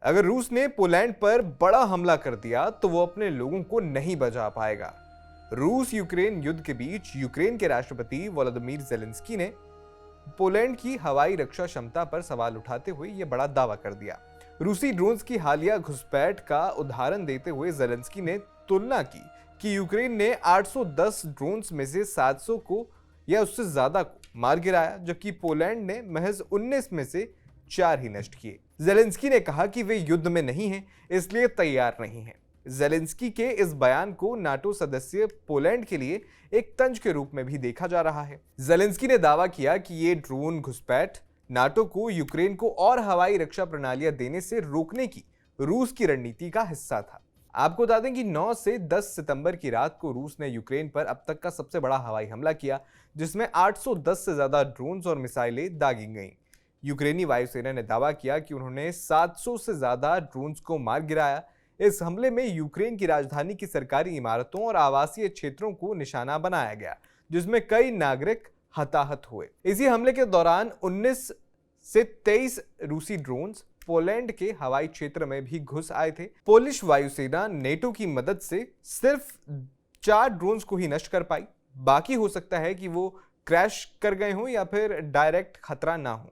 अगर रूस ने पोलैंड पर बड़ा हमला कर दिया तो वो अपने लोगों को नहीं बचा पाएगा। रूस यूक्रेन युद्ध के बीच यूक्रेन के राष्ट्रपति वोलोदिमीर ज़ेलेंस्की ने पोलैंड की हवाई रक्षा क्षमता पर सवाल उठाते हुए यह बड़ा दावा कर दिया। रूसी ड्रोन्स की हालिया घुसपैठ का उदाहरण देते हुए ज़ेलेंस्की ने तुलना की कि यूक्रेन ने 810 ड्रोन्स में से 700 को या उससे ज्यादा को मार गिराया, जबकि पोलैंड ने महज 19 में से 4 ही नष्ट किए। ज़ेलेंस्की ने कहा कि वे युद्ध में नहीं हैं, इसलिए तैयार नहीं हैं। ज़ेलेंस्की के इस बयान को नाटो सदस्य पोलैंड के लिए एक तंज के रूप में भी देखा जा रहा है। ज़ेलेंस्की ने दावा किया कि ये ड्रोन घुसपैठ नाटो को यूक्रेन को और हवाई रक्षा प्रणालियां देने से रोकने की रूस की रणनीति का हिस्सा था। आपको बता दें कि 9 से 10 सितंबर की रात को रूस ने यूक्रेन पर अब तक का सबसे बड़ा हवाई हमला किया, जिसमें 810 से ज्यादा ड्रोन्स और मिसाइलें दागी गईं। यूक्रेनी वायुसेना ने दावा किया कि उन्होंने 700 से ज्यादा ड्रोन्स को मार गिराया। इस हमले में यूक्रेन की राजधानी की सरकारी इमारतों और आवासीय क्षेत्रों को निशाना बनाया गया, जिसमें कई नागरिक हताहत हुए। इसी हमले के दौरान 19 से 23 रूसी ड्रोन्स पोलैंड के हवाई क्षेत्र में भी घुस आए थे। पोलिश वायुसेना नेटो की मदद से सिर्फ 4 ड्रोन्स को ही नष्ट कर पाई। बाकी हो सकता है कि वो क्रैश कर गए हों या फिर डायरेक्ट खतरा ना हो।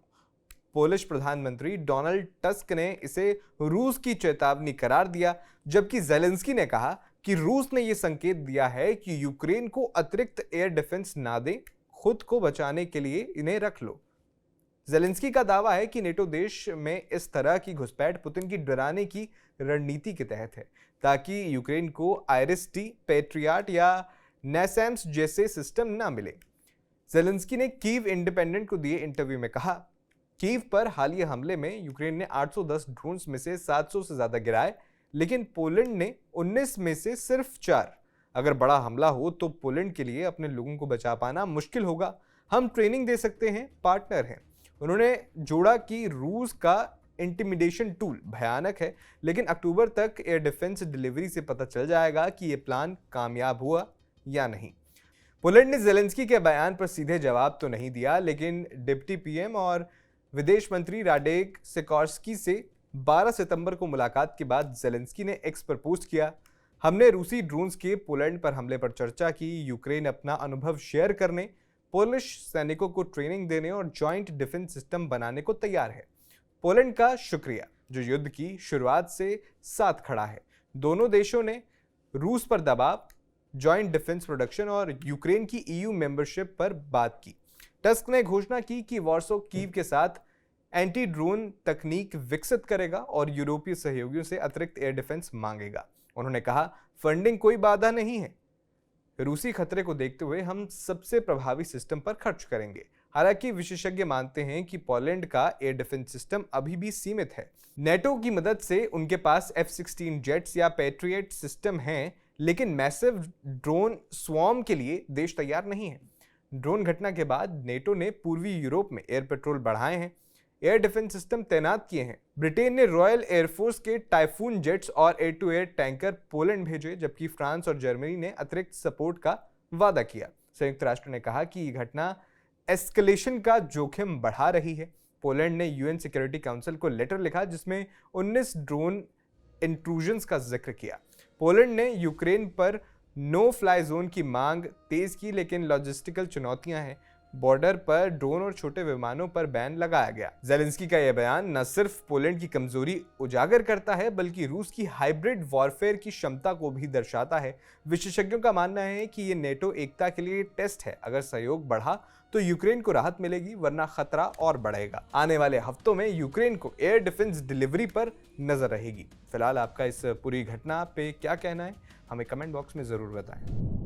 पोलिश प्रधानमंत्री डोनाल्ड टस्क ने इसे रूस की चेतावनी करार दिया, जबकि ज़ेलेंस्की ने कहा कि रूस ने यह संकेत दिया है कि यूक्रेन को अतिरिक्त एयर डिफेंस ना दे, खुद को बचाने के लिए इन्हें रख लो। ज़ेलेंस्की का दावा है कि नेटो देश में इस तरह की घुसपैठ पुतिन की डराने की रणनीति के तहत है, ताकि यूक्रेन को आइरिस-टी, पैट्रियट या नैसैम्स जैसे सिस्टम ना मिले। ज़ेलेंस्की ने कीव इंडिपेंडेंट को दिए इंटरव्यू में कहा, कीव पर हालिया हमले में यूक्रेन ने 810 ड्रोन्स में से 700 से ज्यादा गिराए, लेकिन पोलैंड ने 19 में से सिर्फ 4। अगर बड़ा हमला हो तो पोलैंड के लिए अपने लोगों को बचा पाना मुश्किल होगा। हम ट्रेनिंग दे सकते हैं, पार्टनर हैं। उन्होंने जोड़ा कि रूस का इंटिमिडेशन टूल भयानक है, लेकिन अक्टूबर तक एयर डिफेंस डिलीवरी से पता चल जाएगा कि यह प्लान कामयाब हुआ या नहीं। पोलैंड ने ज़ेलेंस्की के बयान पर सीधे जवाब तो नहीं दिया, लेकिन डिप्टी पीएम और विदेश मंत्री राडेक सिकोर्स्की से 12 सितंबर को मुलाकात के बाद ज़ेलेंस्की ने एक्स पर पोस्ट किया, हमने रूसी ड्रोन्स के पोलैंड पर हमले पर चर्चा की। यूक्रेन अपना अनुभव शेयर करने, पोलिश सैनिकों को ट्रेनिंग देने और जॉइंट डिफेंस सिस्टम बनाने को तैयार है। पोलैंड का शुक्रिया जो युद्ध की शुरुआत से साथ खड़ा है। दोनों देशों ने रूस पर दबाव, जॉइंट डिफेंस प्रोडक्शन और यूक्रेन की ईयू मेंबरशिप पर बात की। टस्क ने घोषणा की कि वॉर्सो कीव के साथ एंटी ड्रोन तकनीक विकसित करेगा और यूरोपीय सहयोगियों से अतिरिक्त एयर डिफेंस मांगेगा। उन्होंने कहा, फंडिंग कोई बाधा नहीं है। रूसी खतरे को देखते हुए हम सबसे प्रभावी सिस्टम पर खर्च करेंगे। हालांकि विशेषज्ञ मानते हैं कि पोलैंड का एयर डिफेंस सिस्टम अभी भी सीमित है। नेटो की मदद से उनके पास F-16 जेट्स या पैट्रियट सिस्टम हैं, लेकिन मैसिव ड्रोन स्वॉर्म के लिए देश तैयार नहीं है। ड्रोन घटना के बाद नेटो ने पूर्वी यूरोप में एयर पेट्रोल बढ़ाए हैं, एयर डिफेंस सिस्टम तैनात किए हैं। ब्रिटेन ने रॉयल एयरफोर्स के टाइफून जेट्स और air to air tanker Poland भेजे, जबकि फ्रांस और जर्मनी ने अतिरिक्त सपोर्ट का वादा किया। संयुक्त राष्ट्र ने कहा कि यह घटना एस्केलेशन का जोखिम बढ़ा रही है। पोलैंड ने यूएन सिक्योरिटी काउंसिल को लेटर लिखा, जिसमें 19 ड्रोन इंट्रूजन्स का जिक्र किया। पोलैंड ने यूक्रेन पर नो फ्लाई जोन की मांग तेज की, लेकिन लॉजिस्टिकल चुनौतियां हैं। बॉर्डर पर ड्रोन और छोटे विमानों पर बैन लगाया गया। ज़ेलेंस्की का यह बयान न सिर्फ पोलैंड की कमजोरी उजागर करता है, बल्कि रूस की हाइब्रिड वॉरफेयर की क्षमता को भी दर्शाता है। विशेषज्ञों का मानना है कि ये नेटो एकता के लिए टेस्ट है। अगर सहयोग बढ़ा तो यूक्रेन को राहत मिलेगी, वरना खतरा और बढ़ेगा। आने वाले हफ्तों में यूक्रेन को एयर डिफेंस डिलीवरी पर नजर रहेगी। फिलहाल आपका इस पूरी घटना पे क्या कहना है, हमें कमेंट बॉक्स में जरूर बताएं।